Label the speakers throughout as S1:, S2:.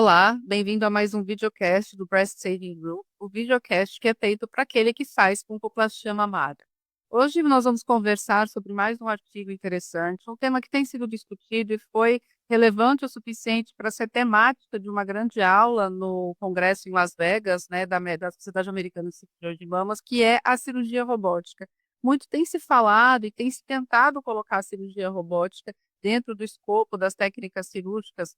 S1: Olá, bem-vindo a mais um videocast do Breast Saving Group, o videocast que é feito para aquele que faz com população mamada. Hoje nós vamos conversar sobre mais um artigo interessante, um tema que tem sido discutido e foi relevante o suficiente para ser temática de uma grande aula no Congresso em Las Vegas, né, da Sociedade Americana de Cirurgia de Mamas, que é a cirurgia robótica. Muito tem se falado e tem se tentado colocar a cirurgia robótica dentro do escopo das técnicas cirúrgicas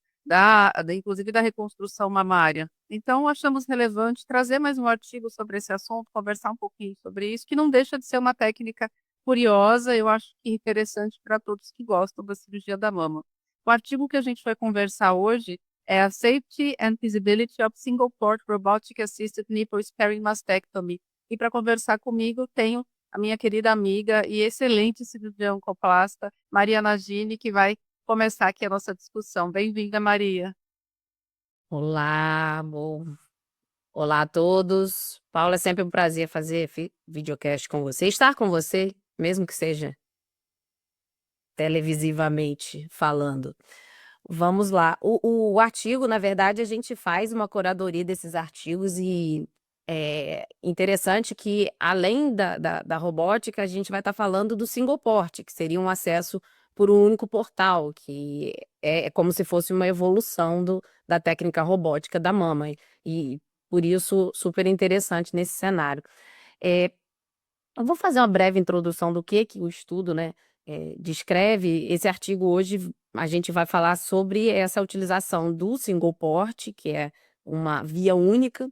S1: inclusive da reconstrução mamária. Então, achamos relevante trazer mais um artigo sobre esse assunto, conversar um pouquinho sobre isso, que não deixa de ser uma técnica curiosa, eu acho que interessante para todos que gostam da cirurgia da mama. O artigo que a gente vai conversar hoje é a Safety and Feasibility of Single Port Robotic Assisted Nipple Sparing Mastectomy. E para conversar comigo, tenho a minha querida amiga e excelente cirurgiã oncoplasta, Maria Nagini, que vai começar aqui a nossa discussão. Bem-vinda, Maria.
S2: Olá, amor. Olá a todos. Paula, é sempre um prazer fazer videocast com você, estar com você, mesmo que seja televisivamente falando. Vamos lá. O artigo, na verdade, a gente faz uma curadoria desses artigos e é interessante que, além da robótica, a gente vai estar falando do single port, que seria um acesso por um único portal, que é como se fosse uma evolução da técnica robótica da mama. E por isso, super interessante nesse cenário. É, eu vou fazer uma breve introdução do que o estudo, né, descreve. Esse artigo hoje a gente vai falar sobre essa utilização do single port, que é uma via única,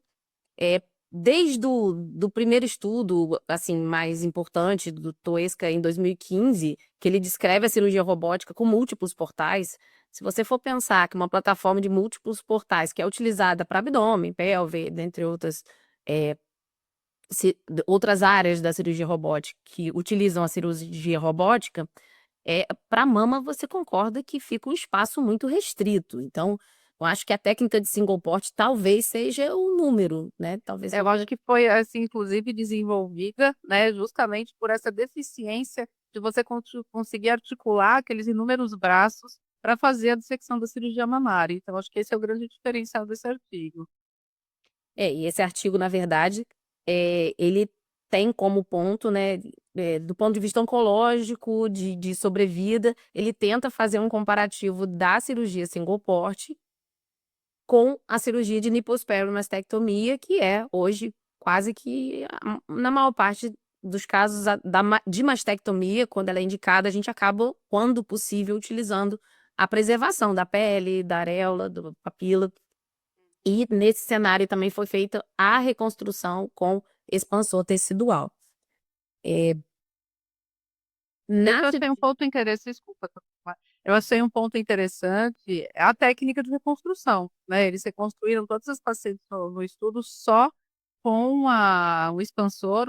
S2: desde do primeiro estudo, assim, mais importante, do Toesca, em 2015, que ele descreve a cirurgia robótica com múltiplos portais. Se você for pensar que uma plataforma de múltiplos portais, que é utilizada para abdômen, pelve, dentre outras, eh, outras áreas da cirurgia robótica que utilizam a cirurgia robótica, para mama você concorda que fica um espaço muito restrito. Então, eu acho que a técnica de single port talvez seja o número, né? Talvez.
S1: Eu acho que foi, assim, inclusive desenvolvida, né, justamente por essa deficiência de você conseguir articular aqueles inúmeros braços para fazer a dissecção da cirurgia mamária. Então, acho que esse é o grande diferencial desse artigo.
S2: E esse artigo, na verdade, ele tem como ponto, né, do ponto de vista oncológico, de sobrevida, ele tenta fazer um comparativo da cirurgia single port com a cirurgia de nipospermastectomia, que é hoje quase que na maior parte dos casos de mastectomia, quando ela é indicada, a gente acaba, quando possível, utilizando a preservação da pele, da areola, da papila. E nesse cenário também foi feita a reconstrução com expansor tecidual.
S1: Eu
S2: Na
S1: achei um ponto interessante, desculpa, eu achei um ponto interessante a técnica de reconstrução, né? Eles reconstruíram todas as pacientes no estudo só com um expansor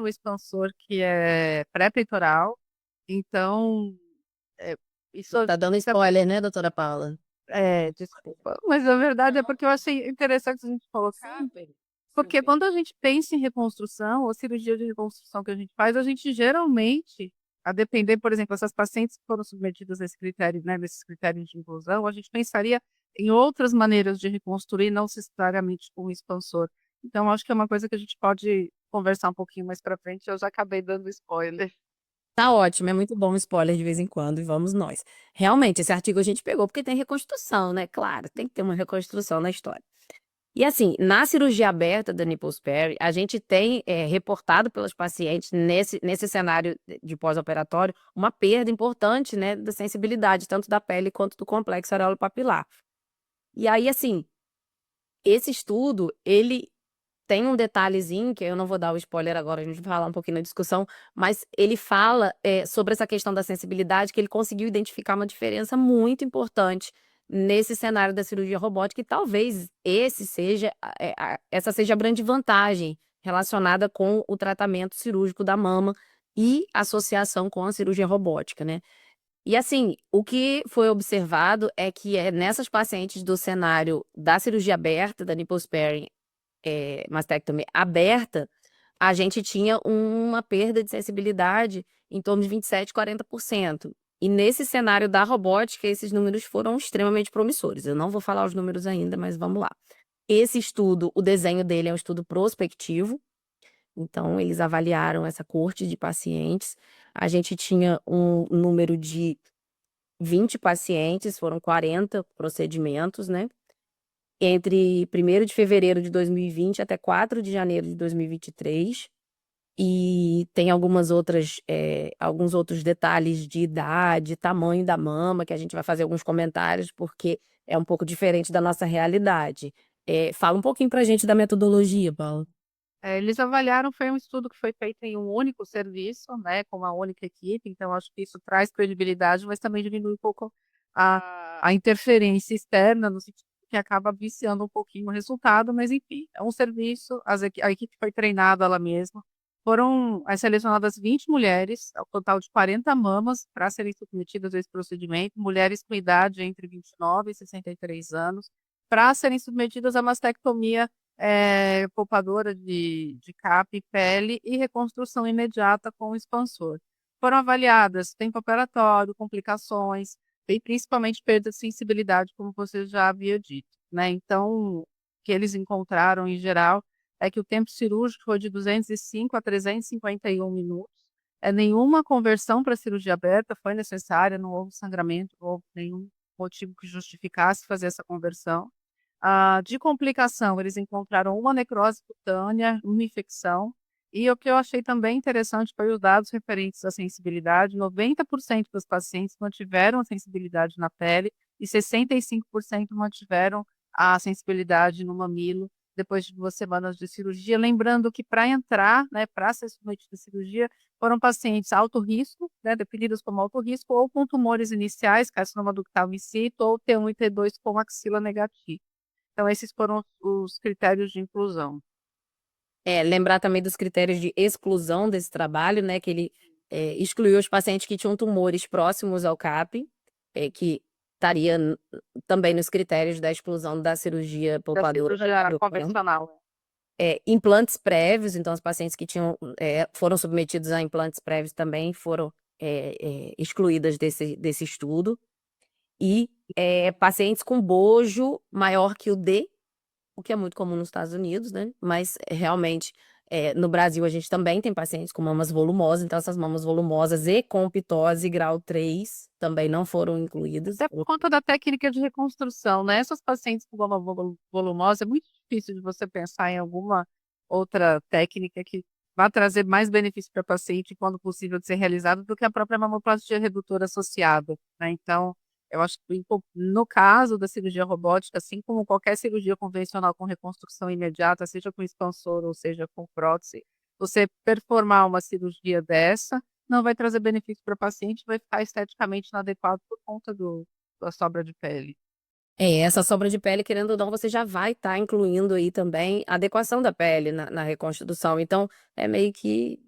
S1: que é pré-peitoral. Então, é, isso,
S2: Tá dando spoiler, né, doutora Paula?
S1: desculpa, mas a verdade é porque eu achei interessante a gente colocar,
S2: Super,
S1: porque
S2: super.
S1: quando a gente pensa em reconstrução, ou cirurgia de reconstrução que a gente faz, a gente geralmente, a depender, por exemplo, essas pacientes que foram submetidas a esse critério, né, nesses critérios de inclusão, a gente pensaria em outras maneiras de reconstruir, não necessariamente com o expansor. Então, acho que é uma coisa que a gente pode conversar um pouquinho mais para frente. Eu já acabei dando spoiler.
S2: Tá ótimo, é muito bom spoiler de vez em quando, e vamos nós. Realmente, esse artigo a gente pegou porque tem reconstrução, né? Claro, tem que ter uma reconstrução na história. E assim, na cirurgia aberta da nipple sparing, a gente tem reportado pelos pacientes nesse cenário de pós-operatório uma perda importante, né, da sensibilidade, tanto da pele quanto do complexo areolo-papilar. E aí, assim, esse estudo, ele tem um detalhezinho, que eu não vou dar o spoiler agora, a gente vai falar um pouquinho na discussão, mas ele fala sobre essa questão da sensibilidade, que ele conseguiu identificar uma diferença muito importante nesse cenário da cirurgia robótica, e talvez essa seja a grande vantagem relacionada com o tratamento cirúrgico da mama e associação com a cirurgia robótica, né? E assim, o que foi observado é que nessas pacientes do cenário da cirurgia aberta, da nipple sparing, mastectomia aberta, a gente tinha uma perda de sensibilidade em torno de 27, 40%. E nesse cenário da robótica, esses números foram extremamente promissores. Eu não vou falar os números ainda, mas vamos lá. Esse estudo, o desenho dele é um estudo prospectivo, então eles avaliaram essa coorte de pacientes. A gente tinha um número de 20 pacientes, foram 40 procedimentos, né? Entre 1º de fevereiro de 2020 até 4 de janeiro de 2023. E tem alguns outros detalhes de idade, tamanho da mama, que a gente vai fazer alguns comentários, porque é um pouco diferente da nossa realidade. Fala um pouquinho pra gente da metodologia, Paula.
S1: Eles avaliaram, foi um estudo que foi feito em um único serviço, né, com uma única equipe, então acho que isso traz credibilidade, mas também diminui um pouco a interferência externa, no sentido que acaba viciando um pouquinho o resultado, mas enfim, é um serviço, a equipe foi treinada ela mesma, foram selecionadas 20 mulheres, ao total de 40 mamas, para serem submetidas a esse procedimento, mulheres com idade entre 29 e 63 anos, para serem submetidas a mastectomia poupadora de capa e pele e reconstrução imediata com o expansor. Foram avaliadas tempo operatório, complicações e principalmente perda de sensibilidade, como você já havia dito, né? Então, o que eles encontraram em geral é que o tempo cirúrgico foi de 205 a 351 minutos. Nenhuma conversão para cirurgia aberta foi necessária, não houve sangramento, não houve nenhum motivo que justificasse fazer essa conversão. De complicação, eles encontraram uma necrose cutânea, uma infecção, e o que eu achei também interessante foi os dados referentes à sensibilidade. 90% dos pacientes mantiveram a sensibilidade na pele e 65% mantiveram a sensibilidade no mamilo depois de 2 semanas de cirurgia. Lembrando que para entrar, né, para ser submetido à cirurgia, foram pacientes alto risco, né, definidos como alto risco, ou com tumores iniciais, carcinoma ductal in situ, ou T1 e T2 com axila negativa. Então, esses foram os critérios de inclusão.
S2: Lembrar também dos critérios de exclusão desse trabalho, né? Que ele excluiu os pacientes que tinham tumores próximos ao CAP, que estaria também nos critérios da exclusão da cirurgia
S1: Da
S2: poupadora.
S1: cirurgia convencional.
S2: Implantes prévios, então os pacientes que foram submetidos a implantes prévios também foram excluídas desse estudo. E pacientes com bojo maior que o D, o que é muito comum nos Estados Unidos, né? Mas realmente no Brasil a gente também tem pacientes com mamas volumosas, então essas mamas volumosas e com pitose grau 3 também não foram incluídas.
S1: Até por conta da técnica de reconstrução, né? Essas pacientes com mama volumosa, é muito difícil de você pensar em alguma outra técnica que vá trazer mais benefício para a paciente quando possível de ser realizada do que a própria mamoplastia redutora associada, né? Então, eu acho que no caso da cirurgia robótica, assim como qualquer cirurgia convencional com reconstrução imediata, seja com expansor ou seja com prótese, você performar uma cirurgia dessa não vai trazer benefício para o paciente, vai ficar esteticamente inadequado por conta da sobra de pele.
S2: Essa sobra de pele, querendo ou não, você já vai estar incluindo aí também a adequação da pele na reconstrução. Então, é meio que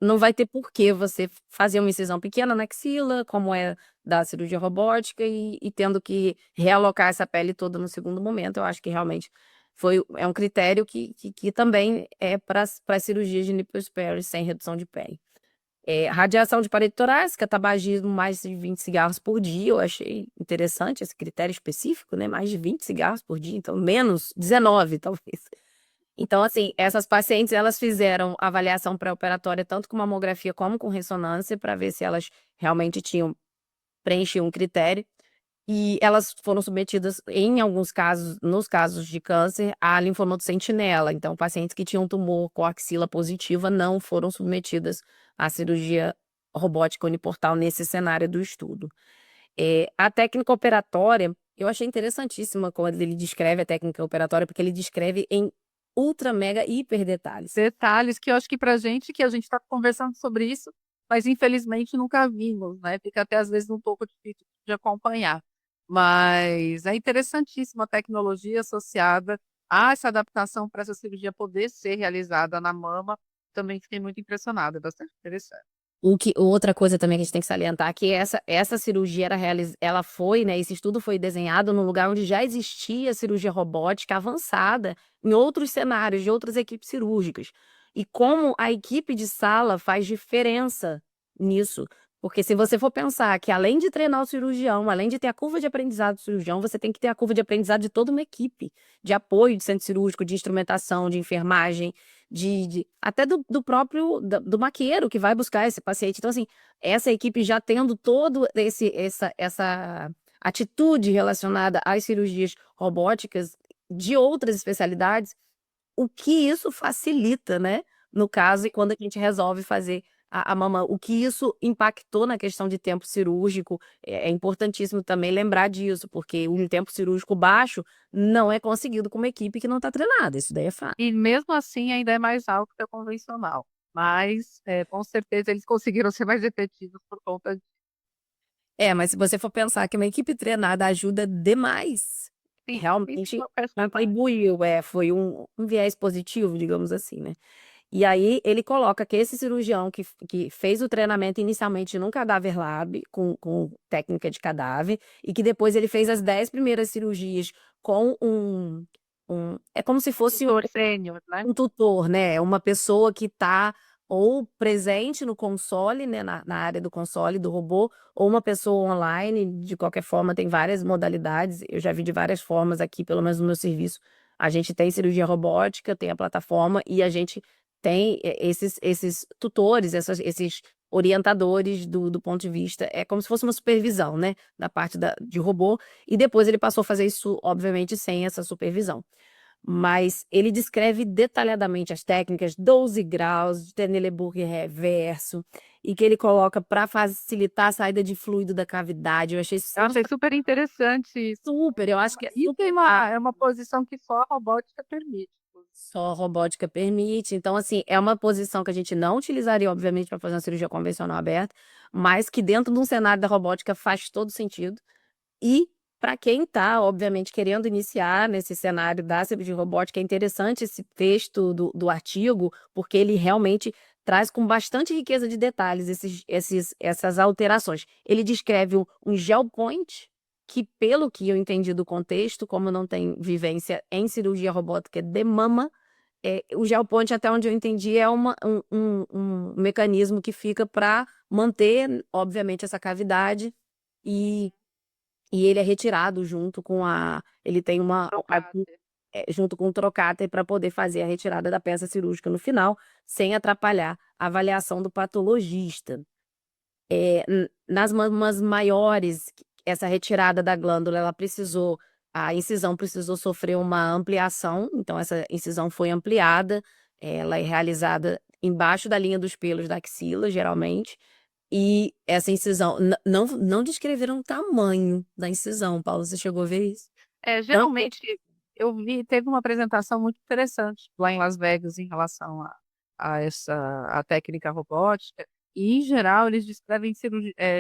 S2: não vai ter por que você fazer uma incisão pequena na axila, como é da cirurgia robótica, e tendo que realocar essa pele toda no segundo momento. Eu acho que realmente é um critério que também é para as cirurgias de nipple sparing sem redução de pele. Radiação de parede torácica, tabagismo mais de 20 cigarros por dia, eu achei interessante esse critério específico, né? Mais de 20 cigarros por dia, então menos 19, talvez. Então, assim, essas pacientes, elas fizeram avaliação pré-operatória tanto com mamografia como com ressonância, para ver se elas realmente preenchiam um critério. E elas foram submetidas, em alguns casos, nos casos de câncer, a linfonodo sentinela. Então, pacientes que tinham tumor com axila positiva não foram submetidas à cirurgia robótica uniportal nesse cenário do estudo. A técnica operatória, eu achei interessantíssima quando ele descreve a técnica operatória, porque ele descreve em ultra, mega, hiper detalhes.
S1: Detalhes que eu acho que pra gente, que a gente está conversando sobre isso, mas infelizmente nunca vimos, né? Fica até às vezes um pouco difícil de acompanhar. Mas é interessantíssima a tecnologia associada a essa adaptação para essa cirurgia poder ser realizada na mama. Também fiquei muito impressionada, é bastante interessante.
S2: Outra coisa também que a gente tem que salientar é que essa cirurgia ela foi, né, esse estudo foi desenhado num lugar onde já existia cirurgia robótica avançada em outros cenários, de outras equipes cirúrgicas. E como a equipe de sala faz diferença nisso, Porque se você for pensar que além de treinar o cirurgião, além de ter a curva de aprendizado do cirurgião, você tem que ter a curva de aprendizado de toda uma equipe, de apoio de centro cirúrgico, de instrumentação, de enfermagem, até do próprio do maqueiro que vai buscar esse paciente. Então, assim, essa equipe já tendo todo essa atitude relacionada às cirurgias robóticas de outras especialidades, o que isso facilita, né? No caso, e quando a gente resolve fazer a mama, o que isso impactou na questão de tempo cirúrgico, é importantíssimo também lembrar disso, porque um tempo cirúrgico baixo não é conseguido com uma equipe que não está treinada, isso daí é fato.
S1: E mesmo assim ainda é mais alto que o convencional, mas, com certeza eles conseguiram ser mais efetivos por conta disso.
S2: Mas se você for pensar que uma equipe treinada ajuda demais,
S1: Sim,
S2: realmente contribuiu, foi um viés positivo, digamos assim, né? E aí ele coloca que esse cirurgião que fez o treinamento inicialmente num cadáver lab, com técnica de cadáver, e que depois ele fez as 10 primeiras cirurgias com é como se fosse
S1: tutor sênior, né.
S2: um tutor, né, uma pessoa que está ou presente no console, né, na área do console do robô, ou uma pessoa online, de qualquer forma tem várias modalidades, eu já vi de várias formas aqui, pelo menos no meu serviço, a gente tem cirurgia robótica, tem a plataforma e a gente tem esses tutores, esses orientadores do ponto de vista, é como se fosse uma supervisão, né, da parte de robô, e depois ele passou a fazer isso, obviamente, sem essa supervisão. Mas ele descreve detalhadamente as técnicas, 12 graus de Teneleburg reverso, e que ele coloca para facilitar a saída de fluido da cavidade. Eu achei
S1: Eu achei super interessante isso.
S2: super, eu acho que é
S1: E
S2: super
S1: tem uma posição que só a robótica permite.
S2: só a robótica permite. Então, assim, é uma posição que a gente não utilizaria, obviamente, para fazer uma cirurgia convencional aberta, mas que dentro de um cenário da robótica faz todo sentido. E para quem está, obviamente, querendo iniciar nesse cenário da cirurgia robótica, é interessante esse texto do artigo, porque ele realmente traz com bastante riqueza de detalhes essas alterações. Ele descreve um gel point, que, pelo que eu entendi do contexto, como eu não tenho vivência em cirurgia robótica de mama, o gel point, até onde eu entendi, é um mecanismo que fica para manter, obviamente, essa cavidade e ele é retirado junto com ele tem
S1: Trocáter.
S2: junto com o trocáter para poder fazer a retirada da peça cirúrgica no final, sem atrapalhar a avaliação do patologista. Nas mamas maiores, essa retirada da glândula, a incisão precisou sofrer uma ampliação, então essa incisão foi ampliada, ela é realizada embaixo da linha dos pelos da axila, geralmente, e essa incisão não descreveram o tamanho da incisão, Paulo, você chegou a ver isso? Não?
S1: Geralmente eu vi teve uma apresentação muito interessante lá em Las Vegas em relação a técnica robótica, e em geral eles descrevem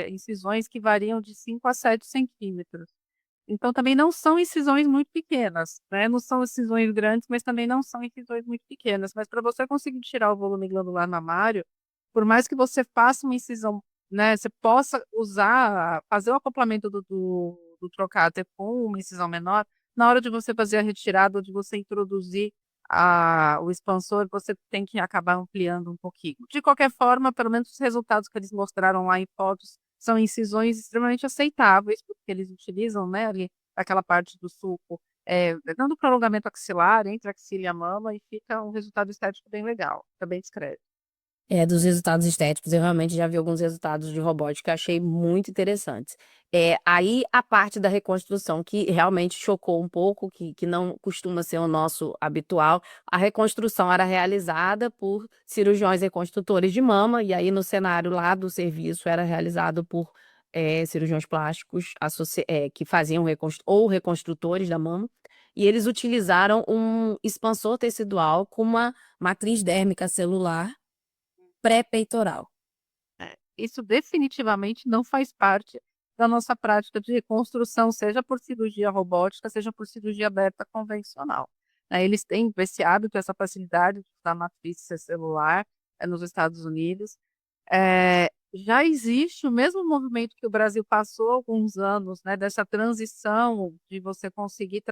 S1: incisões que variam de 5 a 7 centímetros. Então também não são incisões muito pequenas, né, não são incisões grandes, mas também não são incisões muito pequenas. Mas para você conseguir tirar o volume glandular mamário, por mais que você faça uma incisão, né, você possa fazer o acoplamento do trocáter com uma incisão menor, na hora de você fazer a retirada ou de você introduzir o expansor, você tem que acabar ampliando um pouquinho. De qualquer forma, pelo menos os resultados que eles mostraram lá em fotos são incisões extremamente aceitáveis, porque eles utilizam, né, ali aquela parte do sulco, dando prolongamento axilar entre a axila e a mama, e fica um resultado estético bem legal, fica bem discreto.
S2: Dos resultados estéticos, eu realmente já vi alguns resultados de robótica, achei muito interessantes. Aí a parte da reconstrução que realmente chocou um pouco, que não costuma ser o nosso habitual, a reconstrução era realizada por cirurgiões reconstrutores de mama, e aí no cenário lá do serviço era realizado por cirurgiões plásticos que faziam ou reconstrutores da mama, e eles utilizaram um expansor tecidual com uma matriz dérmica celular pré-peitoral.
S1: Isso definitivamente não faz parte da nossa prática de reconstrução, seja por cirurgia robótica, seja por cirurgia aberta convencional, né. Eles têm esse hábito, essa facilidade de usar matriz celular, nos Estados Unidos. Já existe o mesmo movimento que o Brasil passou há alguns anos, né, dessa transição de você conseguir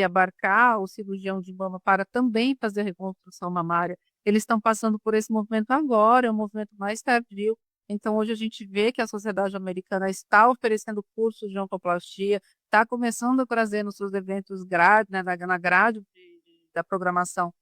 S1: abarcar o cirurgião de mama para também fazer reconstrução mamária. Eles estão passando por esse movimento agora, é um movimento mais tardio, Então, hoje a gente vê que a sociedade americana está oferecendo cursos de oncoplastia, está começando a trazer nos seus eventos grade, né, na grade da programação,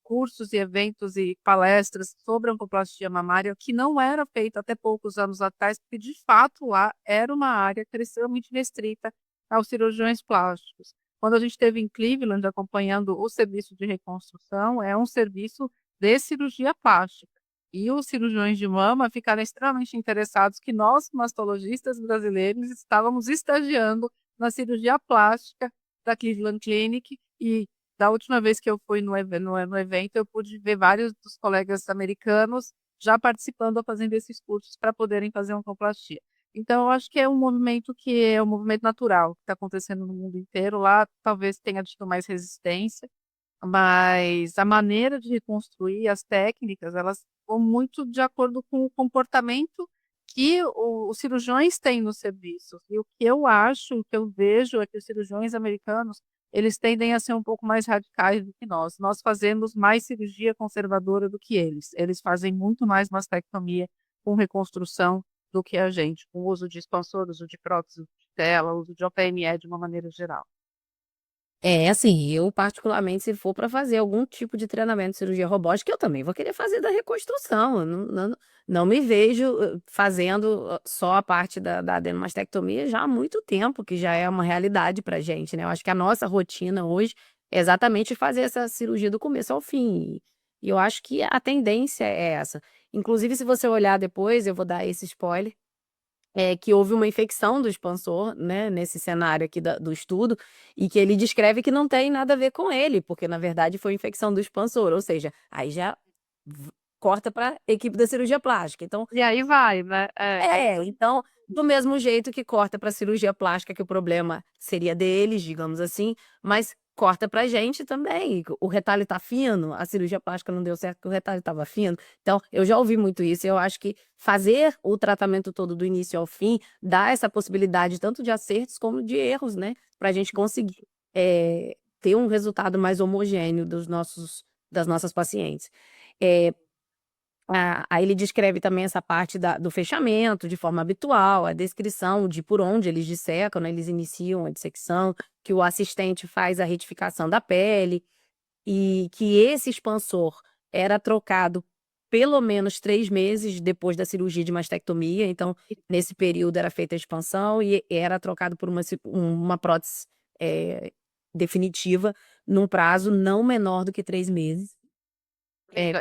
S1: cursos e eventos e palestras sobre oncoplastia mamária, que não era feito até poucos anos atrás, porque de fato lá era uma área que era extremamente restrita aos cirurgiões plásticos. Quando a gente esteve em Cleveland acompanhando o serviço de reconstrução, é um serviço de cirurgia plástica. E os cirurgiões de mama ficaram extremamente interessados que nós, mastologistas brasileiros, estávamos estagiando na cirurgia plástica da Cleveland Clinic. E da última vez que eu fui no evento, eu pude ver vários dos colegas americanos já participando, fazendo esses cursos para poderem fazer oncoplastia. Então, eu acho que é um movimento natural que está acontecendo no mundo inteiro. Lá, talvez tenha tido mais resistência, mas a maneira de reconstruir, as técnicas, elas vão muito de acordo com o comportamento que os cirurgiões têm nos serviços. E o que eu acho, o que eu vejo é que os cirurgiões americanos, eles tendem a ser um pouco mais radicais do que nós. Nós fazemos mais cirurgia conservadora do que eles. Eles fazem muito mais mastectomia com reconstrução do que a gente, com uso de expansor, uso de prótese de tela, uso de OPME de uma maneira geral.
S2: Assim, eu particularmente, se for para fazer algum tipo de treinamento de cirurgia robótica, eu também vou querer fazer da reconstrução. Eu não me vejo fazendo só a parte da adenomastectomia já há muito tempo, que já é uma realidade pra gente, né? Eu acho que a nossa rotina hoje é exatamente fazer essa cirurgia do começo ao fim. E eu acho que a tendência é essa. Inclusive, se você olhar depois, eu vou dar esse spoiler, que houve uma infecção do expansor, né, nesse cenário aqui do estudo, e que ele descreve que não tem nada a ver com ele, porque na verdade foi infecção do expansor, ou seja, aí já corta para equipe da cirurgia plástica. Então,
S1: E aí vai, né?
S2: então, do mesmo jeito que corta para cirurgia plástica, que o problema seria deles, digamos assim, mas corta pra gente também. O retalho tá fino, a cirurgia plástica não deu certo porque o retalho estava fino. Então, eu já ouvi muito isso. Eu acho que fazer o tratamento todo do início ao fim dá essa possibilidade tanto de acertos como de erros, né? Pra gente conseguir ter um resultado mais homogêneo das nossas pacientes. Eh, Aí ele descreve também essa parte do fechamento de forma habitual, a descrição de por onde eles dissecam, né, eles iniciam a dissecção, que o assistente faz a retificação da pele, e que esse expansor era trocado pelo menos 3 meses depois da cirurgia de mastectomia, então nesse período era feita a expansão e era trocado por uma prótese, definitiva, num prazo não menor do que 3 meses.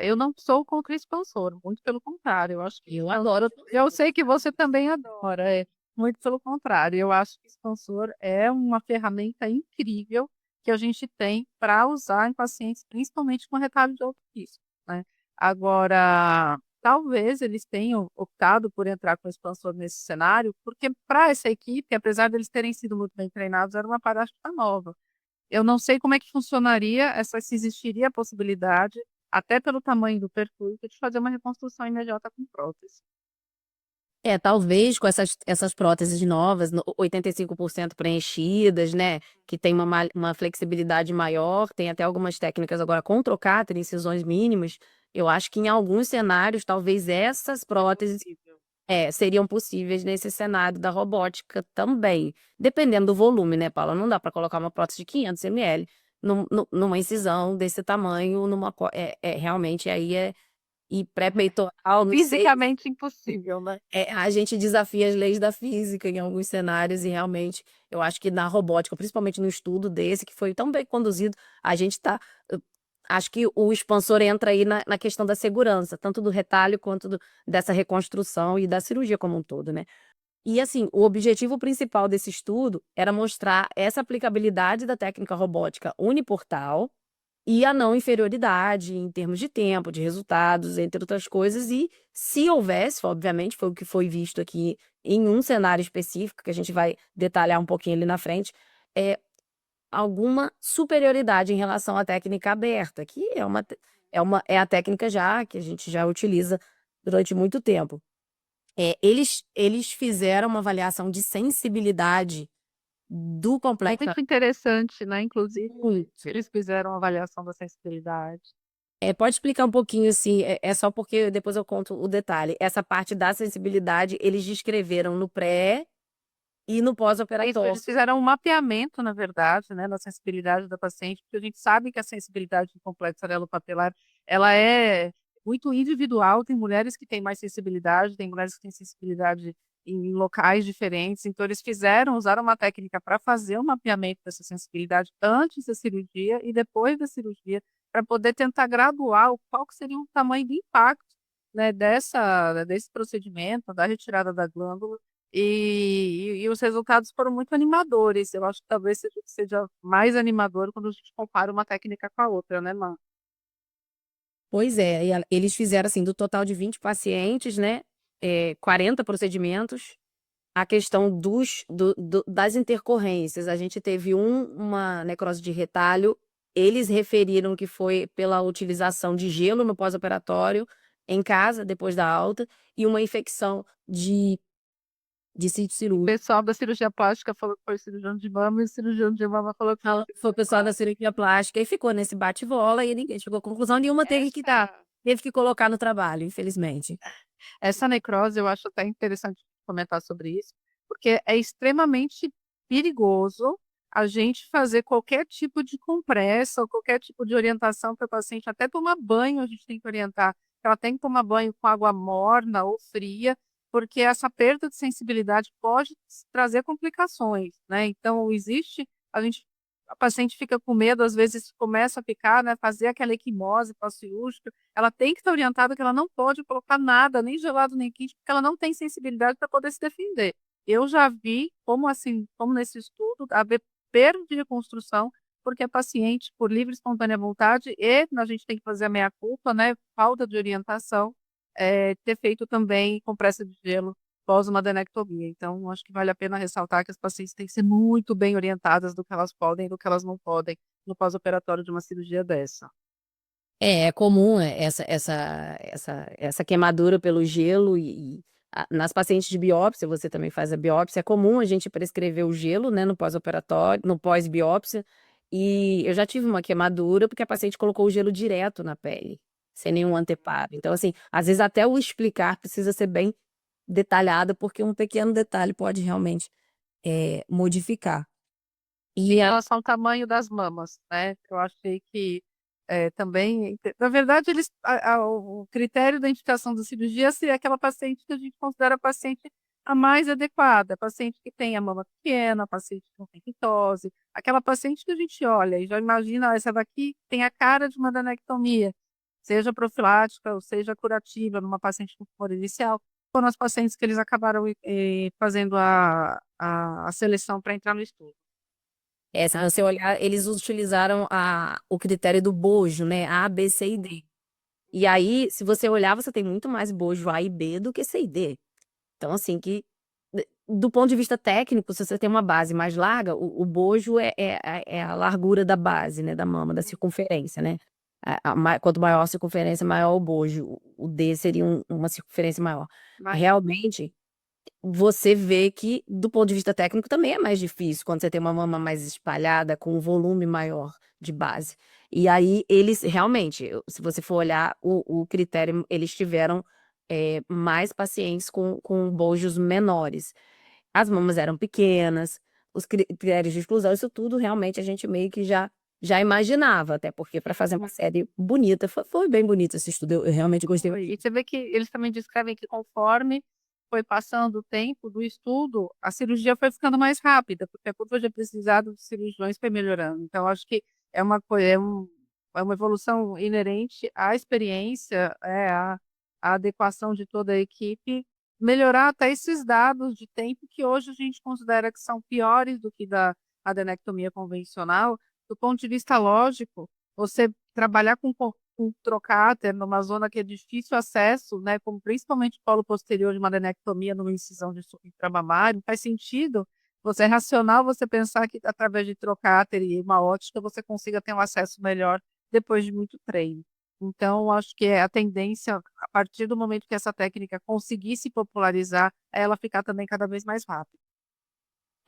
S1: Eu não sou contra expansor, muito pelo contrário, eu acho que
S2: Eu adoro.
S1: eu sei que você também adora, muito pelo contrário, eu acho que expansor é uma ferramenta incrível que a gente tem para usar em pacientes, principalmente com retardo de alto risco, né. Agora, talvez eles tenham optado por entrar com expansor nesse cenário, porque para essa equipe, apesar deles terem sido muito bem treinados, era uma prática nova. Eu não sei como é que funcionaria se existiria a possibilidade, até pelo tamanho do percurso, de fazer uma reconstrução imediata com prótese.
S2: Talvez com essas próteses novas, 85% preenchidas, né, que tem uma flexibilidade maior, tem até algumas técnicas agora com trocáter, incisões mínimas, eu acho que em alguns cenários, talvez essas próteses seriam possíveis nesse cenário da robótica também, dependendo do volume, né, Paula, não dá para colocar uma prótese de 500 ml numa incisão desse tamanho, realmente aí e pré-peitoral, não sei.
S1: Fisicamente impossível, né?
S2: A gente desafia as leis da física em alguns cenários e realmente eu acho que na robótica, principalmente no estudo desse que foi tão bem conduzido, a gente acho que o expansor entra aí na questão da segurança, tanto do retalho quanto dessa reconstrução e da cirurgia como um todo, né. E assim, o objetivo principal desse estudo era mostrar essa aplicabilidade da técnica robótica uniportal e a não inferioridade em termos de tempo, de resultados, entre outras coisas, e se houvesse, obviamente, foi o que foi visto aqui em um cenário específico, que a gente vai detalhar um pouquinho ali na frente, alguma superioridade em relação à técnica aberta, que é a técnica já que a gente já utiliza durante muito tempo. Eles fizeram uma avaliação de sensibilidade do complexo.
S1: Muito interessante, né, inclusive eles fizeram uma avaliação da sensibilidade.
S2: Pode explicar um pouquinho, assim, é só porque depois eu conto o detalhe. Essa parte da sensibilidade, eles descreveram no pré e no
S1: É isso,
S2: pós-operatório.
S1: eles fizeram um mapeamento, na verdade, né, da sensibilidade da paciente, porque a gente sabe que a sensibilidade do complexo areopapilar, ela é muito individual, tem mulheres que têm mais sensibilidade, tem mulheres que têm sensibilidade em locais diferentes, então eles usaram uma técnica para fazer o mapeamento dessa sensibilidade antes da cirurgia e depois da cirurgia, para poder tentar graduar qual que seria o tamanho do impacto, né, desse procedimento, da retirada da glândula, e os resultados foram muito animadores. Eu acho que talvez seja mais animador quando a gente compara uma técnica com a outra, né, Má?
S2: Pois é, eles fizeram, assim, do total de 20 pacientes, né, 40 procedimentos. A questão das intercorrências, a gente teve uma necrose de retalho, eles referiram que foi pela utilização de gelo no pós-operatório, em casa, depois da alta, e uma infecção de sítio
S1: O
S2: cirúrgico.
S1: pessoal da cirurgia plástica falou que foi cirurgião de mama e o cirurgião de mama falou que
S2: Foi o pessoal da cirurgia plástica e ficou nesse bate-bola e ninguém chegou a conclusão nenhuma, teve que colocar no trabalho, infelizmente.
S1: essa necrose, eu acho até interessante comentar sobre isso, porque é extremamente perigoso a gente fazer qualquer tipo de compressa ou qualquer tipo de orientação para o paciente, até tomar banho, a gente tem que orientar. Ela tem que tomar banho com água morna ou fria, porque essa perda de sensibilidade pode trazer complicações, né? Então, a paciente fica com medo, às vezes começa a ficar, né, fazer aquela equimose pós-cirúrgica, ela tem que estar orientada que ela não pode colocar nada, nem gelado nem quente, porque ela não tem sensibilidade para poder se defender. Eu já vi, como assim, como nesse estudo, haver perda de reconstrução, porque a paciente, por livre e espontânea vontade, e a gente tem que fazer a meia-culpa, né, falta de orientação, ter feito também compressa de gelo pós uma adenectomia. Então, acho que vale a pena ressaltar que as pacientes têm que ser muito bem orientadas do que elas podem e do que elas não podem no pós-operatório de uma cirurgia dessa.
S2: É comum, essa queimadura pelo gelo nas pacientes de biópsia, você também faz a biópsia, é comum a gente prescrever o gelo, né, no pós-operatório, no pós-biópsia, e eu já tive uma queimadura porque a paciente colocou o gelo direto na pele, sem nenhum anteparo. Então, assim, às vezes até o explicar precisa ser bem detalhado, porque um pequeno detalhe pode realmente, modificar.
S1: Em
S2: E a
S1: relação ao tamanho das mamas, né, eu achei que, também na verdade eles o critério da indicação da cirurgia seria aquela paciente que a gente considera a paciente a mais adequada, a paciente que tem a mama pequena, a paciente que não tem quitose, aquela paciente que a gente olha e já imagina: "Ah, essa daqui tem a cara de uma adenectomia", seja profilática ou seja curativa numa paciente com tumor inicial, foram as pacientes que eles acabaram, fazendo a seleção para entrar no estudo.
S2: Se você olhar, eles utilizaram o critério do bojo, né, A, B, C e D. E aí, se você olhar, você tem muito mais bojo A e B do que C e D. Então, assim, do ponto de vista técnico, se você tem uma base mais larga, o bojo é a largura da base, né, da mama, da circunferência, né. Quanto maior a circunferência, maior o bojo. O D seria uma circunferência maior.
S1: Mas
S2: Realmente, você vê que, do ponto de vista técnico, também é mais difícil quando você tem uma mama mais espalhada, com um volume maior de base. E aí, eles realmente, se você for olhar o critério, eles tiveram, mais pacientes com bojos menores. As mamas eram pequenas, os critérios de exclusão, isso tudo realmente a gente meio que já imaginava, até porque para fazer uma série bonita, foi bem bonito esse estudo, eu realmente gostei.
S1: e você vê que eles também descrevem que conforme foi passando o tempo do estudo, a cirurgia foi ficando mais rápida, porque a curva de aprendizado dos cirurgiões foi melhorando. Então, acho que é uma coi é uma evolução inerente à experiência, à adequação de toda a equipe, melhorar até esses dados de tempo que hoje a gente considera que são piores do que da adenectomia convencional. Do ponto de vista lógico, você trabalhar com trocáter numa zona que é difícil acesso, né, como principalmente o polo posterior de uma adenectomia numa incisão de suco intramamário, faz sentido. Você é racional você pensar que através de trocáter e uma ótica você consiga ter um acesso melhor depois de muito treino. Então, acho que é a tendência, a partir do momento que essa técnica conseguir se popularizar, é ela ficar também cada vez mais rápida.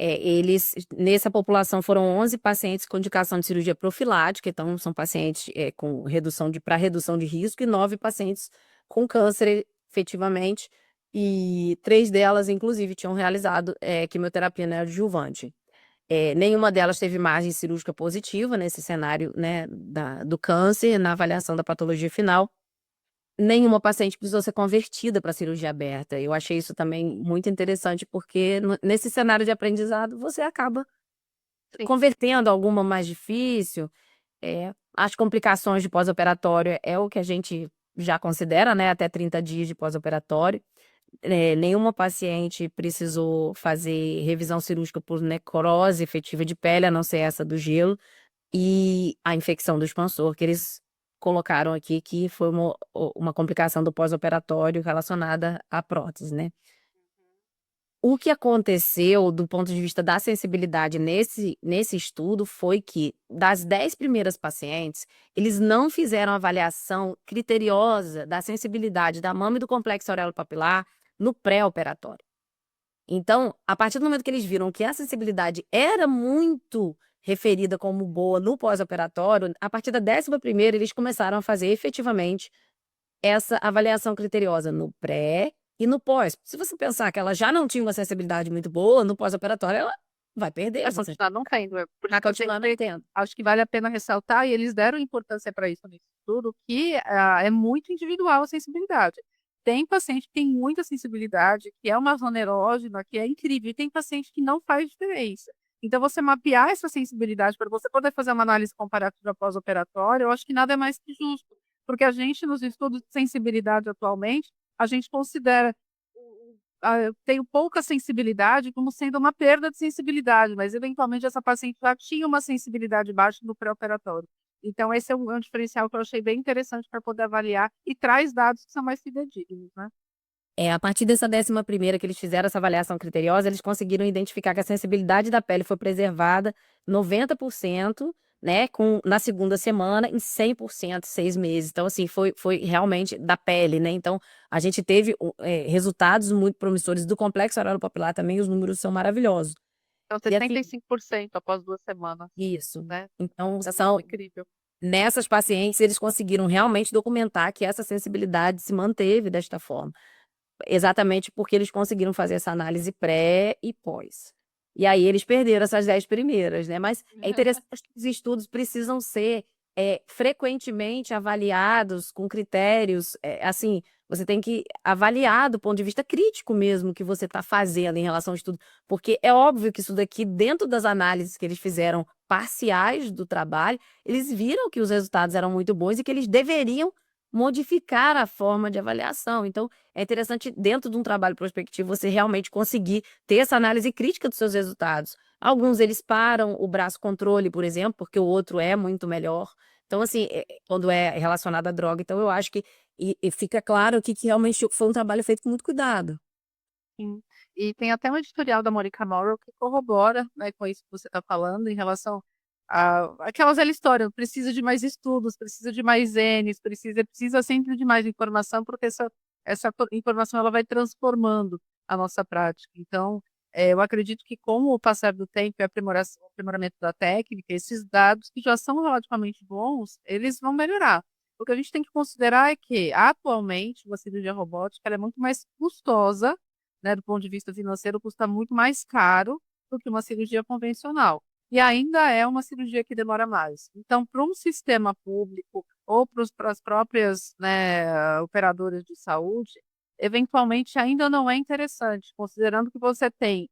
S2: eles, nessa população, foram 11 pacientes com indicação de cirurgia profilática, então são pacientes com para redução de risco, e 9 pacientes com câncer, efetivamente, e 3 delas, inclusive, tinham realizado quimioterapia neoadjuvante. Nenhuma delas teve margem cirúrgica positiva nesse cenário, né, do câncer, na avaliação da patologia final. Nenhuma paciente precisou ser convertida para cirurgia aberta. Eu achei isso também muito interessante, porque nesse cenário de aprendizado você acaba
S1: Sim.
S2: convertendo alguma mais difícil. As complicações de pós-operatório é o que a gente já considera, né, até 30 dias de pós-operatório. Nenhuma paciente precisou fazer revisão cirúrgica por necrose efetiva de pele, a não ser essa do gelo, e a infecção do expansor, que eles colocaram aqui, que foi uma complicação do pós-operatório relacionada à prótese, né. O que aconteceu do ponto de vista da sensibilidade nesse estudo foi que, das 10 primeiras pacientes, eles não fizeram avaliação criteriosa da sensibilidade da mama e do complexo aureolo-papilar no pré-operatório. Então, a partir do momento que eles viram que a sensibilidade era muito referida como boa no pós-operatório, a partir da 11ª eles começaram a fazer efetivamente essa avaliação criteriosa no pré e no pós. Se você pensar que ela já não tinha uma sensibilidade muito boa, no pós-operatório ela vai perder
S1: Vai continuar não tendo, por isso
S2: vai
S1: que eu
S2: continuar não
S1: sempre
S2: tendo.
S1: acho que vale a pena ressaltar, e eles deram importância para isso nesse estudo, que, é muito individual a sensibilidade. Tem paciente que tem muita sensibilidade, que é uma zona erógena, que é incrível, e tem paciente que não faz diferença. Então você mapear essa sensibilidade para você poder fazer uma análise comparativa pós-operatória, eu acho que nada é mais que justo, porque a gente, nos estudos de sensibilidade atualmente, a gente considera eu tenho pouca sensibilidade como sendo uma perda de sensibilidade, mas eventualmente essa paciente já tinha uma sensibilidade baixa no pré-operatório. Então esse é um diferencial que eu achei bem interessante para poder avaliar, e traz dados que são mais fidedignos, né.
S2: A partir dessa 11ª que eles fizeram essa avaliação criteriosa, eles conseguiram identificar que a sensibilidade da pele foi preservada 90%, né, na segunda semana, em 100% 6 meses. Então, assim, foi realmente da pele, né. Então, a gente teve resultados muito promissores do complexo aureolo-papilar também, os números são maravilhosos.
S1: Então
S2: E assim
S1: 75% após 2 semanas,
S2: isso.
S1: né.
S2: Então
S1: É
S2: são
S1: incrível.
S2: nessas pacientes, eles conseguiram realmente documentar que essa sensibilidade se manteve desta forma. Exatamente porque eles conseguiram fazer essa análise pré e pós. E aí eles perderam essas 10 primeiras, né, mas é interessante que os estudos precisam ser, frequentemente avaliados com critérios, assim, você tem que avaliar do ponto de vista crítico mesmo o que você está fazendo em relação ao estudo, porque é óbvio que isso daqui, dentro das análises que eles fizeram parciais do trabalho, eles viram que os resultados eram muito bons e que eles deveriam modificar a forma de avaliação. Então, é interessante, dentro de um trabalho prospectivo, você realmente conseguir ter essa análise crítica dos seus resultados. Alguns eles param o braço controle, por exemplo, porque o outro é muito melhor. Então, assim, quando é relacionado à droga, então eu acho que fica claro que realmente foi um trabalho feito com muito cuidado.
S1: Sim. E tem até um editorial da Monica Morrow que corrobora, né, com isso que você está falando em relação a aquela velha história, precisa de mais estudos, precisa de mais Ns, precisa sempre de mais informação, porque essa informação ela vai transformando a nossa prática. Então, eu acredito que com o passar do tempo e o aprimoramento da técnica, esses dados que já são relativamente bons, eles vão melhorar. O que a gente tem que considerar é que, atualmente, uma cirurgia robótica ela é muito mais custosa, né, do ponto de vista financeiro, custa muito mais caro do que uma cirurgia convencional. E ainda é uma cirurgia que demora mais. Então, para um sistema público ou para as próprias, né, operadoras de saúde, eventualmente ainda não é interessante, considerando que você tem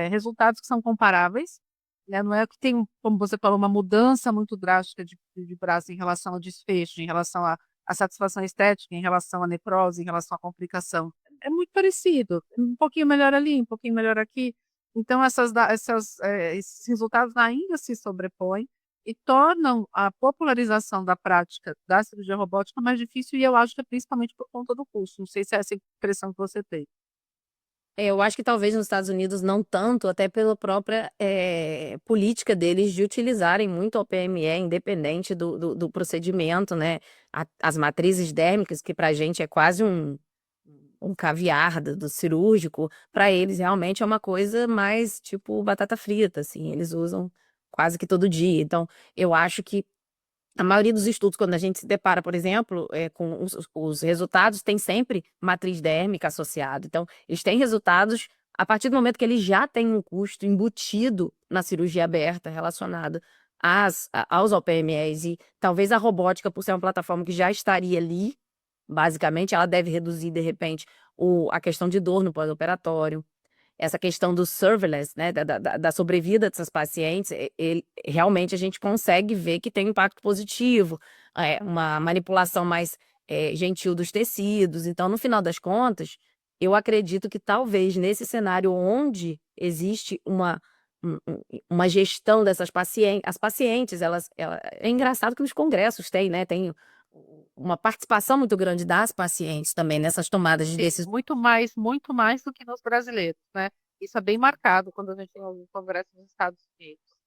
S1: resultados que são comparáveis, né, não é que tem, como você falou, uma mudança muito drástica de braço em relação ao desfecho, em relação à satisfação estética, em relação à necrose, em relação à complicação. É muito parecido, um pouquinho melhor ali, um pouquinho melhor aqui. Então esses resultados ainda se sobrepõem e tornam a popularização da prática da cirurgia robótica mais difícil, e eu acho que é principalmente por conta do custo, não sei se é essa a impressão que você tem.
S2: Eu acho que talvez nos Estados Unidos não tanto, até pela própria política deles de utilizarem muito a PME, independente do procedimento, né? As matrizes dérmicas, que pra gente é quase um caviar do cirúrgico, para eles realmente é uma coisa mais tipo batata frita, assim, eles usam quase que todo dia. Então, eu acho que a maioria dos estudos, quando a gente se depara, por exemplo, com os resultados, tem sempre matriz dérmica associado. Então, eles têm resultados a partir do momento que eles já têm um custo embutido na cirurgia aberta relacionado aos OPMEs. E talvez a robótica, por ser uma plataforma que já estaria ali, basicamente, ela deve reduzir, de repente, a questão de dor no pós-operatório. Essa questão do surveillance, né, da sobrevida dessas pacientes, realmente a gente consegue ver que tem um impacto positivo, uma manipulação mais gentil dos tecidos. Então, no final das contas, eu acredito que talvez nesse cenário onde existe uma gestão dessas pacientes, as pacientes, é engraçado que nos congressos tem uma participação muito grande das pacientes também nessas tomadas de decisão.
S1: Muito mais do que nos brasileiros, né? Isso é bem marcado quando a gente tem algum congresso nos Estados Unidos.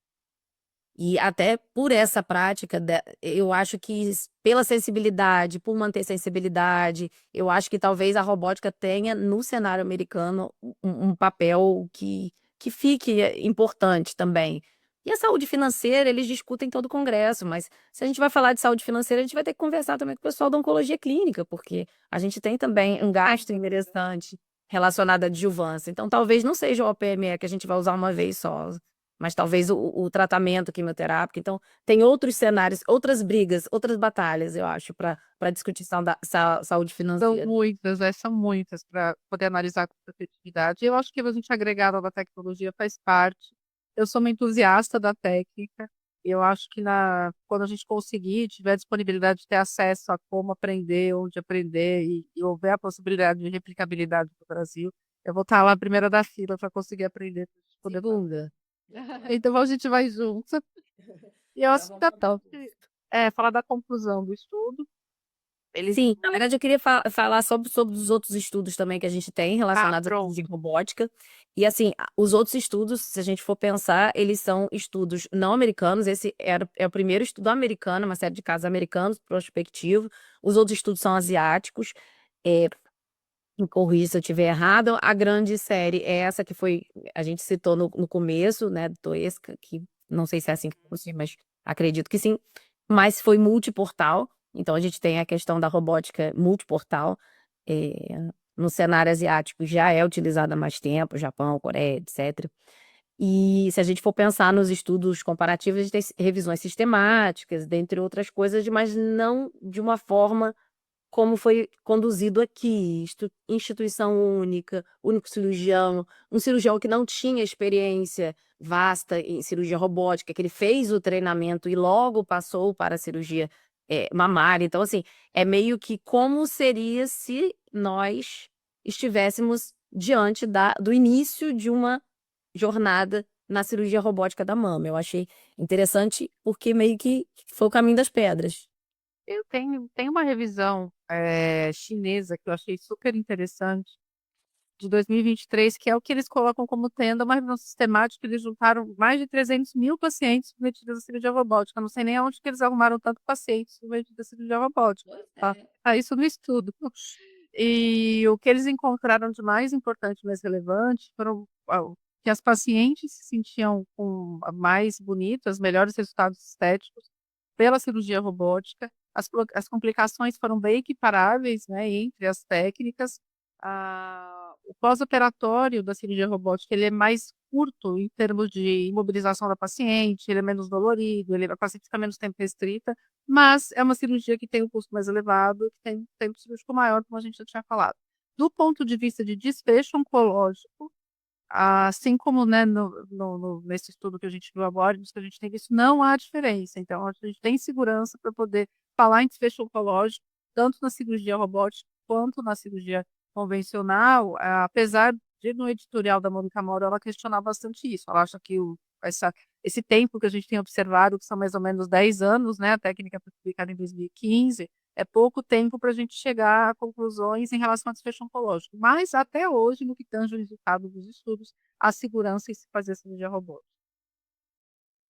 S2: E até por essa prática, eu acho que pela sensibilidade, por manter sensibilidade, eu acho que talvez a robótica tenha no cenário americano um papel que fique importante também. E a saúde financeira, eles discutem em todo o congresso, mas se a gente vai falar de saúde financeira, a gente vai ter que conversar também com o pessoal da oncologia clínica, porque a gente tem também um gasto interessante relacionado à adjuvância. Então, talvez não seja o OPME que a gente vai usar uma vez só, mas talvez o tratamento quimioterápico. Então, tem outros cenários, outras brigas, outras batalhas, eu acho, para discussão da saúde financeira.
S1: São muitas para poder analisar com efetividade. Eu acho que a gente agregado da tecnologia faz parte. Eu sou uma entusiasta da técnica. Eu acho que quando a gente conseguir, tiver disponibilidade de ter acesso a como aprender, onde aprender, e houver a possibilidade de replicabilidade no Brasil, eu vou estar lá primeira da fila para conseguir aprender. Poder
S2: Segunda.
S1: Então a gente vai junto. E eu acho que tá top. Falar da conclusão do estudo.
S2: Sim, na verdade eu queria falar sobre os outros estudos também que a gente tem relacionados à
S1: Pronto.
S2: de robótica. E assim, os outros estudos, se a gente for pensar, eles são estudos não americanos. Esse é o primeiro estudo americano, uma série de casos americanos, prospectivo. Os outros estudos são asiáticos. Me corrija se eu estiver errado. A grande série é essa que a gente citou no começo, né, do Toesca, que não sei se é assim que pronuncia, mas acredito que sim. Mas foi multiportal, então a gente tem a questão da robótica multiportal. No cenário asiático já é utilizada há mais tempo, Japão, Coreia, etc. E se a gente for pensar nos estudos comparativos, a gente tem revisões sistemáticas, dentre outras coisas, mas não de uma forma como foi conduzido aqui, instituição única, único cirurgião, um cirurgião que não tinha experiência vasta em cirurgia robótica, que ele fez o treinamento e logo passou para a cirurgia mamária. Então, assim, é meio que como seria se nós estivéssemos diante do início de uma jornada na cirurgia robótica da mama. Eu achei interessante porque meio que foi o caminho das pedras.
S1: Eu tenho uma revisão chinesa que eu achei super interessante, de 2023, que é o que eles colocam como tendo uma revisão sistemática. Eles juntaram mais de 300 mil pacientes submetidos à cirurgia robótica. Eu não sei nem onde que eles arrumaram tanto pacientes submetidos à cirurgia robótica. Tá isso no estudo. E o que eles encontraram de mais importante, mais relevante, foram que as pacientes se sentiam mais bonitas, melhores resultados estéticos pela cirurgia robótica. As complicações foram bem equiparáveis, né, entre as técnicas. O pós-operatório da cirurgia robótica ele é mais curto em termos de imobilização da paciente, ele é menos dolorido, a paciente fica menos tempo restrita, mas é uma cirurgia que tem um custo mais elevado, que tem um tempo cirúrgico maior, como a gente já tinha falado. Do ponto de vista de desfecho oncológico, assim como, né, nesse estudo que a gente viu agora, que a gente tem visto, não há diferença. Então, a gente tem segurança para poder falar em desfecho oncológico, tanto na cirurgia robótica quanto na cirurgia convencional, apesar de no editorial da Mônica Mauro ela questionar bastante isso. Ela acha que esse tempo que a gente tem observado, que são mais ou menos 10 anos, né, a técnica foi publicada em 2015, é pouco tempo para a gente chegar a conclusões em relação ao desfecho oncológico. Mas, até hoje, no que tange o resultado dos estudos, há segurança em se fazer cirurgia robótica.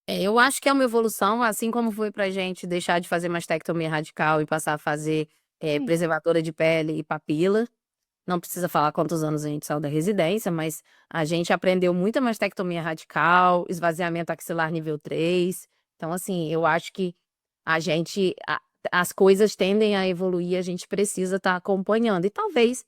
S2: Eu acho que é uma evolução, assim como foi pra gente deixar de fazer mastectomia radical e passar a fazer
S1: Sim.
S2: preservadora de pele e papila, não precisa falar quantos anos a gente saiu da residência, mas a gente aprendeu muita mastectomia radical, esvaziamento axilar nível 3. Então, assim, eu acho que a gente, as coisas tendem a evoluir, a gente precisa estar acompanhando. E talvez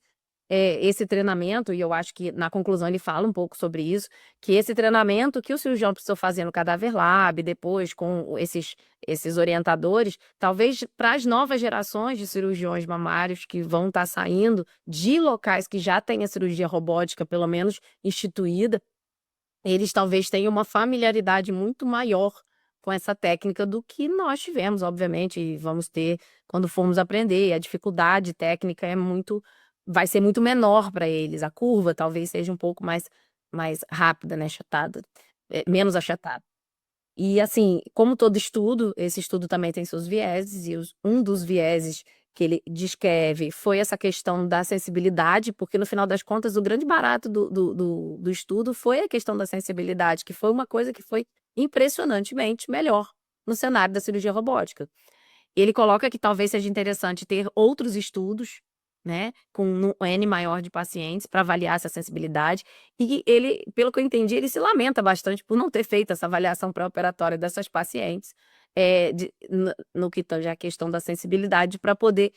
S2: esse treinamento, e eu acho que na conclusão ele fala um pouco sobre isso, que esse treinamento que o cirurgião precisou fazer no Cadaver Lab, depois com esses orientadores, talvez para as novas gerações de cirurgiões mamários que vão estar saindo de locais que já têm a cirurgia robótica, pelo menos instituída, eles talvez tenham uma familiaridade muito maior com essa técnica do que nós tivemos, obviamente, e vamos ter quando formos aprender. A dificuldade técnica vai ser muito menor para eles. A curva talvez seja um pouco mais rápida, né, achatada, menos achatada. E assim, como todo estudo, esse estudo também tem seus vieses, e um dos vieses que ele descreve foi essa questão da sensibilidade, porque no final das contas o grande barato do estudo foi a questão da sensibilidade, que foi uma coisa que foi impressionantemente melhor no cenário da cirurgia robótica. Ele coloca que talvez seja interessante ter outros estudos, né, com um N maior de pacientes para avaliar essa sensibilidade. E ele, pelo que eu entendi, ele se lamenta bastante por não ter feito essa avaliação pré-operatória dessas pacientes, no que tange a questão da sensibilidade, para poder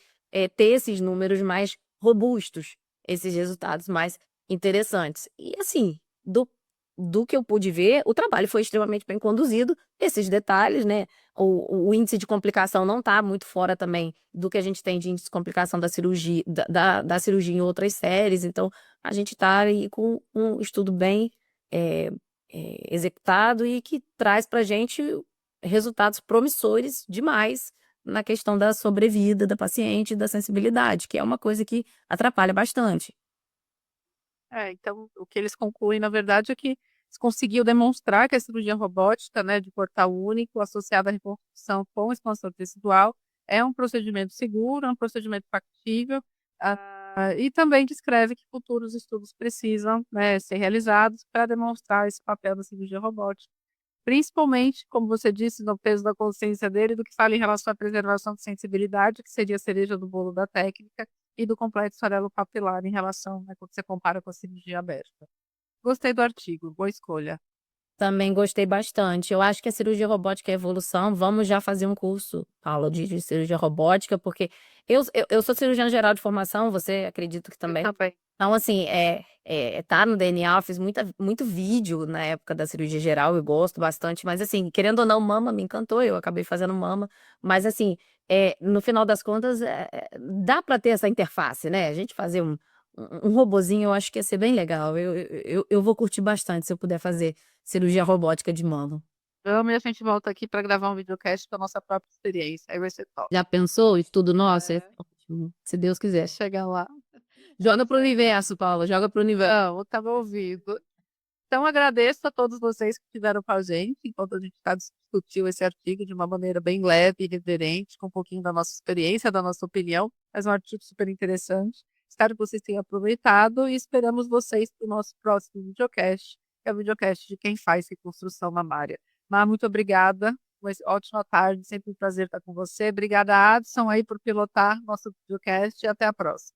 S2: ter esses números mais robustos, esses resultados mais interessantes. E assim, do que eu pude ver, o trabalho foi extremamente bem conduzido, esses detalhes, né? O índice de complicação não está muito fora também do que a gente tem de índice de complicação da cirurgia, da cirurgia em outras séries. Então, a gente está aí com um estudo bem executado e que traz para a gente resultados promissores demais na questão da sobrevida da paciente e da sensibilidade, que é uma coisa que atrapalha bastante.
S1: Então, o que eles concluem, na verdade, é que eles conseguiu demonstrar que a cirurgia robótica, né, de portal único, associada à reconstrução com expansão tecidual, é um procedimento seguro, é um procedimento factível, e também descreve que futuros estudos precisam, né, ser realizados para demonstrar esse papel da cirurgia robótica, principalmente, como você disse, no peso da consciência dele, do que fala em relação à preservação de sensibilidade, que seria a cereja do bolo da técnica, e do complexo farelo-papilar em relação, né, quando você compara com a cirurgia aberta. Gostei do artigo, boa escolha.
S2: Também gostei bastante. Eu acho que a cirurgia robótica é evolução. Vamos já fazer um curso, Paula, de cirurgia robótica, porque eu sou cirurgiã geral de formação, você acredito que
S1: Eu
S2: também.
S1: também.
S2: Então, assim, tá no DNA, eu fiz muito vídeo na época da cirurgia geral, eu gosto bastante, mas assim, querendo ou não, mama me encantou, eu acabei fazendo mama, mas assim, no final das contas, dá para ter essa interface, né? A gente fazer um robozinho, eu acho que ia ser bem legal. Eu vou curtir bastante se eu puder fazer cirurgia robótica de mama.
S1: Vamos e a gente volta aqui para gravar um videocast com a nossa própria experiência. Aí vai ser top.
S2: Já pensou? Estudo nosso? É
S1: É.
S2: ótimo, se Deus quiser.
S1: Chegar lá.
S2: Joga pro universo, Paula, joga pro universo.
S1: Não, eu estava ouvindo. Então, agradeço a todos vocês que estiveram com a gente, enquanto a gente discutiu esse artigo de uma maneira bem leve e reverente, com um pouquinho da nossa experiência, da nossa opinião, mas um artigo super interessante. Espero que vocês tenham aproveitado e esperamos vocês para o nosso próximo videocast, que é o videocast de quem faz reconstrução mamária. Mas muito obrigada, uma ótima tarde, sempre um prazer estar com você. Obrigada, Adson, aí por pilotar nosso videocast e até a próxima.